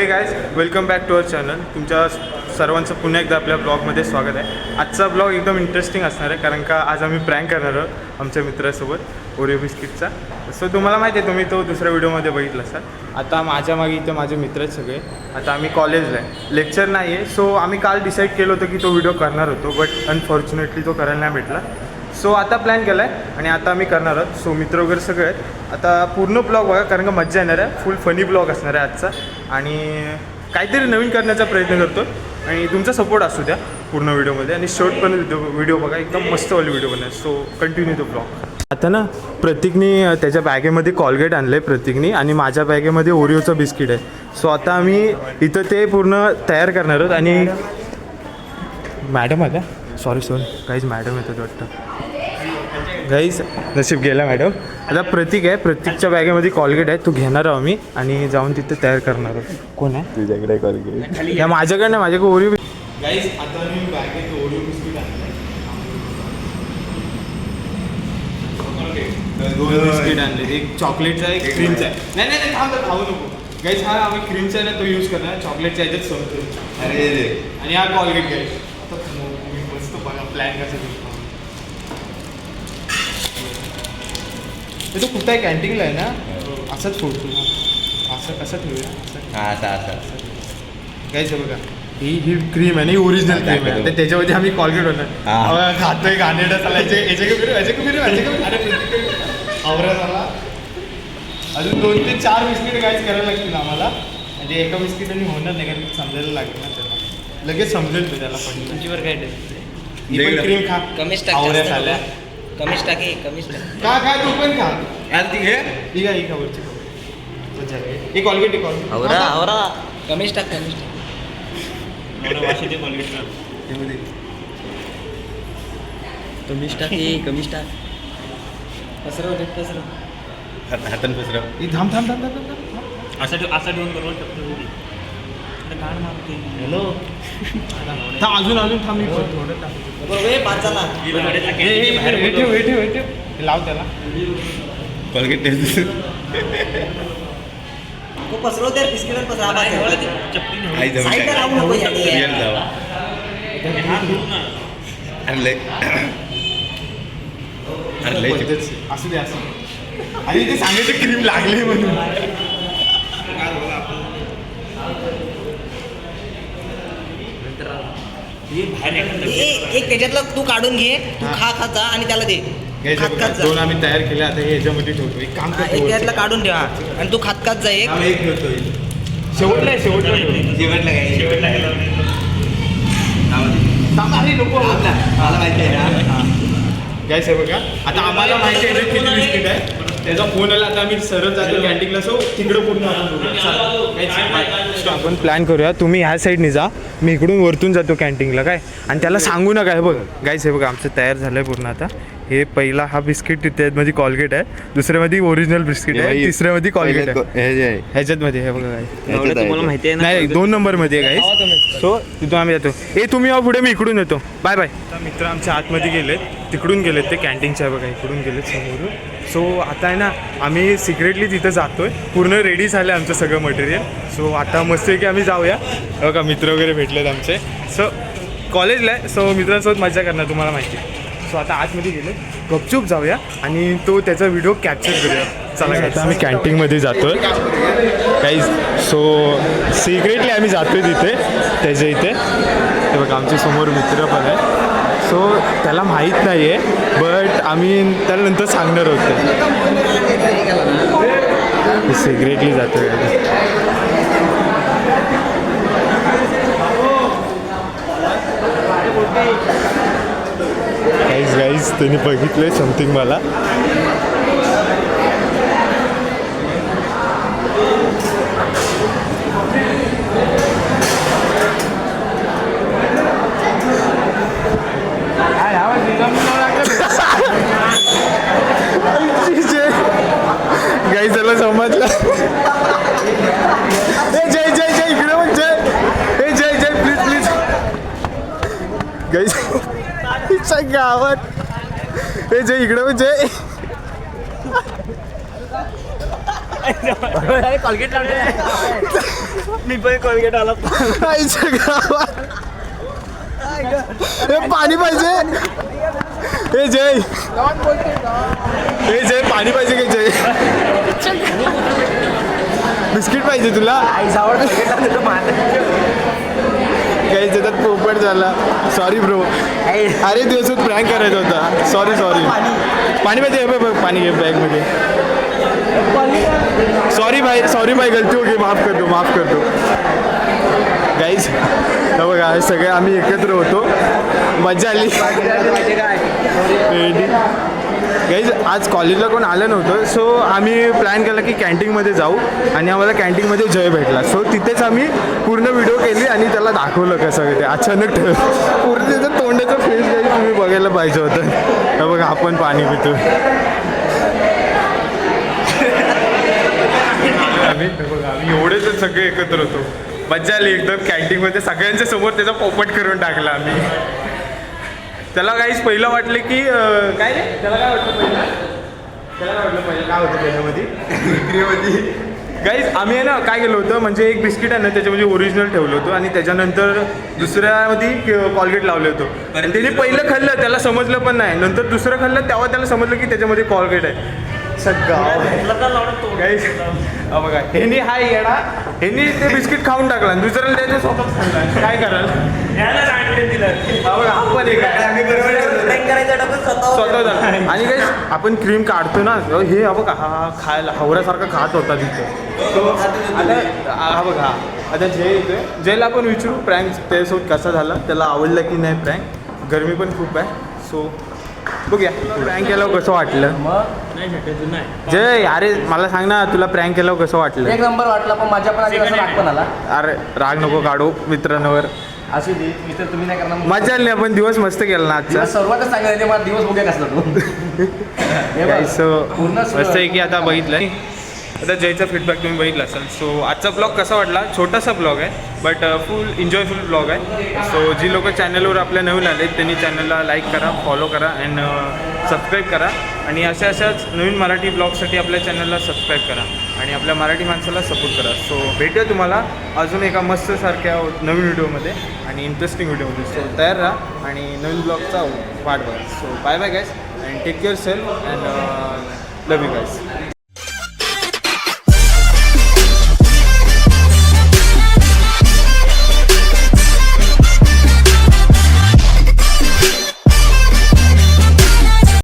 हे guys welcome back to our channel. तुमच्या सर्वांचं पुन्हा एकदा आपल्या ब्लॉगमध्ये स्वागत आहे. आजचा ब्लॉग एकदम इंटरेस्टिंग असणार आहे कारण का आज आम्ही प्रँक करणार आहोत आमच्या मित्रासोबत ओरिओ बिस्किटचा. सो तुम्हाला माहिती आहे, तुम्ही तो दुसऱ्या व्हिडिओमध्ये बघितला असाल. आता माझ्या मागे इथे माझे मित्र आहेत सगळे. आता आम्ही कॉलेजला आहे, लेक्चर नाही आहे. सो आम्ही काल डिसाईड केलं होतं की तो व्हिडिओ करणार होतो, बट अनफॉर्च्युनेटली तो करायला नाही भेटला. सो आता प्लॅन केला आहे आणि आता आम्ही करणार आहोत. सो मित्र वगैरे सगळे आहेत. आता पूर्ण ब्लॉग बघा कारण का मजा येणार आहे. फुल फनी ब्लॉग असणार आहे आजचा आणि काहीतरी नवीन करण्याचा प्रयत्न करतो आणि तुमचा सपोर्ट असू द्या पूर्ण व्हिडिओमध्ये आणि शेवट पण व्हिडिओ बघा, एकदम मस्तवाली व्हिडिओ बनणार. सो कंटिन्यू तो ब्लॉग. आता ना प्रतीकनी त्याच्या बॅगेमध्ये कॉलगेट आणलं आहे प्रतीकनी आणि माझ्या बॅगेमध्ये ओरिओचं बिस्किट आहे. सो आता आम्ही इथं ते पूर्ण तयार करणार आहोत आणि मॅडम आता सॉरी काहीच मॅडम येतात वाटतं. गाईज नशीब गेला मॅडम. आता प्रतीक आहे, प्रतीकच्या बॅगेमध्ये कॉलगेट आहे, तो घेणार आहोत आम्ही आणि जाऊन तिथे तयार करणार आहोत. कोण आहे तुझ्याकडे कॉलगेट? या माझ्याकडे नाही, माझ्याकडे ओरिओ. गाईज आता मी बॅगेत ओरिओ बिस्किट आणलं आहे, दोन बिस्किट आणले. एक चॉकलेटचा एक क्रीमचा आहे. नाही नाही थांब खाऊ नको. गाईज हा आम्ही क्रीमचा आहे ना तो यूज करणार, चॉकलेटच्या ह्याच्यात संपतो. अरे आणि हा कॉलगेट गाईज. मस्त बघा प्लॅन कसं तो कुठं आहे, कॅन्टीनला आहे ना. असंच फोडतो असं कसं ठेवूया असं. असं काहीच बघा ही क्रीम आहे ना, ही ओरिजिनल क्रीम आहे. तर त्याच्यामध्ये आम्ही कॉलगेट होणार खातोय गाणेडा चालायचे आवरा झाला. अजून 2 ते 4 बिस्किट काहीच करायला लागतील आम्हाला. म्हणजे एका बिस्किटाने होणार नाही कारण समजायला लागेल ना त्याला, लगेच समजेल तो त्याला. पण तुमच्यावर काय क्रीम खा, कमीच आवऱ्या झाल्या. कमीच टाके कमीच का तू पण खा. यार ती घे. ठीक आहे, ही खबरची ही कॉलगेट ही कॉलगेट आवरा आवरा कमीच टाक कमीच टाक. कमीच टाक कमीच टाक. पसरव पसरव हातान पसरव. ही थांब थांब थांब थांब थांब. असा ठेवून बरोबर टाकतो. काढ मारते. हॅलो अजून थांब. थोडं टाक. ठेव लाव त्याला. Colgate taste. पसरव त्या बिस्किट पसरव. आई जाऊ साईडला लावू नको याने. रिअल जाऊ. आणलंय. आणलंय. असू दे असं. आणि ते सांगायचं क्रीम लागले म्हणून. एक त्याच्यातलं तू काढून घे, तू खा जा आणि त्याला दे. दोन आम्ही तयार केले, आता हे ह्याच्यामध्ये ठेवतो. एक काम एक त्यातलं काढून ठेवा आणि तू खात जा. एक ठेवतो. शेवटला नको मला माहिती आहे ना. गॅस आहे बघा. आता आम्हाला माहिती आहे किती बिस्किट आहे. त्याचा फोन आला, आता आम्ही सरळ जातो कॅन्टीनला. सो तिकडं पूर्ण आपण प्लॅन करूया. तुम्ही ह्या साईडने जा, मी इकडून वरतून जातो कॅन्टीनला काय. आणि त्याला सांगू नका. हे बघ गाईस, हे बघा आमचं तयार झालं आहे पूर्ण. आता हे पहिला हा बिस्किट त्यामध्ये कॉलगेट आहे, दुसऱ्यामध्ये ओरिजिनल बिस्किट आहे, तिसऱ्यामध्ये कॉलगेट आहे. ह्याच्यातमध्ये हे बघा गाईस, तुम्हाला माहिती आहे नाही 2 नंबरमध्ये आहे गाईस. सो तिथून आम्ही येतो. तुम्ही या पुढे, मी इकडून येतो. Bye bye. मित्र आमच्या आतमध्ये गेलेत, तिकडून गेलेत ते कॅन्टीनच्या बघा, इकडून गेलेत समोरून. सो आता आहे ना आम्ही सिक्रेटली तिथं जातो आहे. पूर्ण रेडी झालं आहे आमचं सगळं मटेरियल. सो आता मस्त आहे की आम्ही जाऊया. बघा मित्र वगैरे भेटलेत आमचे. सो कॉलेजला आहे, सो मित्रांसोबत मजा करणार तुम्हाला माहिती आहे. सो आता आतमध्ये गेले, गपचूप जाऊया आणि तो त्याचा व्हिडिओ कॅप्चर करूया. चला आता आम्ही कॅन्टीनमध्ये जातो आहे काही. सो सिक्रेटली आम्ही जातो आहे तिथे त्याच्या इथे. ते बघा आमच्या समोर मित्र पण आहे. सो त्याला माहीत नाही आहे, बट आम्ही त्याला नंतर सांगणार होतो. सिक्रेटली जातो आहे. गाईज त्यांनी बघितलंय समथिंग मला. गाईज त्याला समजलं. जय जय जय इकडे पण जय. जय जय प्लीज प्लीज. गाईज गावात जय इकडे पण जय. कॉलगेट मी पण कॉलगेट आला आईच्या गावात हे पाणी पाहिजे. हे जय पाणी पाहिजे का जय? बिस्किट पाहिजे तुला? काही त्याच्यात पोपट झाला. Sorry bro. अरे दिवसात प्रँक करायचा होता. सॉरी पाणी पाहिजे. हे बघ पाणी घे बॅगमध्ये. सॉरी भाई गलती हो गई. माफ करतो गाईज. बघा हे सगळे आम्ही एकत्र होतो. मजा आली गाईज. आज कॉलेजला कोण आलं नव्हतं सो आम्ही प्लॅन केला की कॅन्टीनमध्ये जाऊ आणि आम्हाला कॅन्टीनमध्ये जय भेटला. सो तिथेच आम्ही पूर्ण व्हिडिओ केली आणि त्याला दाखवलं कसं ते अचानक पूर्ण त्याचं तोंडाचं फेस गाईज तुम्ही बघायला पाहिजे होतं. हे बघा आपण पाणी पितो. आम्ही एवढेच सगळे एकत्र होतो. मजा आली एकदम. कॅन्टीनमध्ये सगळ्यांच्या समोर त्याचा पोपट करून टाकला आम्ही. त्याला काहीच पहिलं वाटलं की काय रे त्याला काय वाटलं पहिलं काय होतं त्याच्यामध्ये विक्रीमध्ये गाईज. आम्ही आहे ना काय केलं होतं म्हणजे एक बिस्किट आहे ना त्याच्यामध्ये ओरिजिनल ठेवलं होतं आणि त्याच्यानंतर दुसऱ्यामध्ये कॉलगेट लावलं होतं आणि त्याने पहिलं खाल्लं त्याला समजलं पण नाही. नंतर दुसरं खाल्लं तेव्हा त्याला समजलं की त्याच्यामध्ये कॉलगेट आहे. गाईज बघा ह्यानी हाय येणा ह्यानी ते बिस्किट खाऊन टाकला आणि दुसऱ्याला त्याच्या स्वतःच खाल्ला. काय कराल? आपण स्वतः झालं. आणि काही आपण क्रीम काढतो ना हे हा बघा हा खायला हावऱ्यासारखा खात होता तिथं. तो आता हा बघा आता जय येतोय. जयला आपण विचारू प्रँक त्याच्यासोबत कसा झाला, त्याला आवडला की नाही प्रँक. गरमी पण खूप आहे सो बघूया प्रँक केल्यावर कसं वाटलं. जय अरे मला सांग ना तुला प्रँक केल्यावर कसं वाटलं? एक नंबर वाटला पण माझ्या पण आधी राग पण आला. अरे राग नको काढू मित्रांवर. असू दे मित्र तुम्ही नाही करणार. मजा आली आपण दिवस मस्त केला ना आजचा. सर्वातच सांगायचं मला दिवस बघूया कसला तू. सो मस्त आहे की आता बघितलं आता जयचा फीडबॅक तुम्ही बघितला असाल. सो आजचा ब्लॉग कसा वाटला? छोटासा ब्लॉग आहे बट फुल एन्जॉयफुल ब्लॉग आहे. सो जी लोक चॅनलवर आपल्या नवीन आले त्यांनी चॅनलला लाईक करा, फॉलो करा अँड सबस्क्राईब करा आणि अशाच नवीन मराठी ब्लॉगसाठी आपल्या चॅनलला सबस्क्राईब करा आणि आपल्या मराठी माणसाला सपोर्ट करा. सो भेटूया तुम्हाला अजून एका मस्त सारख्या नवीन व्हिडिओमध्ये आणि इंटरेस्टिंग व्हिडिओमध्ये. सो तयार राहा आणि नवीन ब्लॉगचा वाट बघा. So bye bye guys and take care self and love you guys.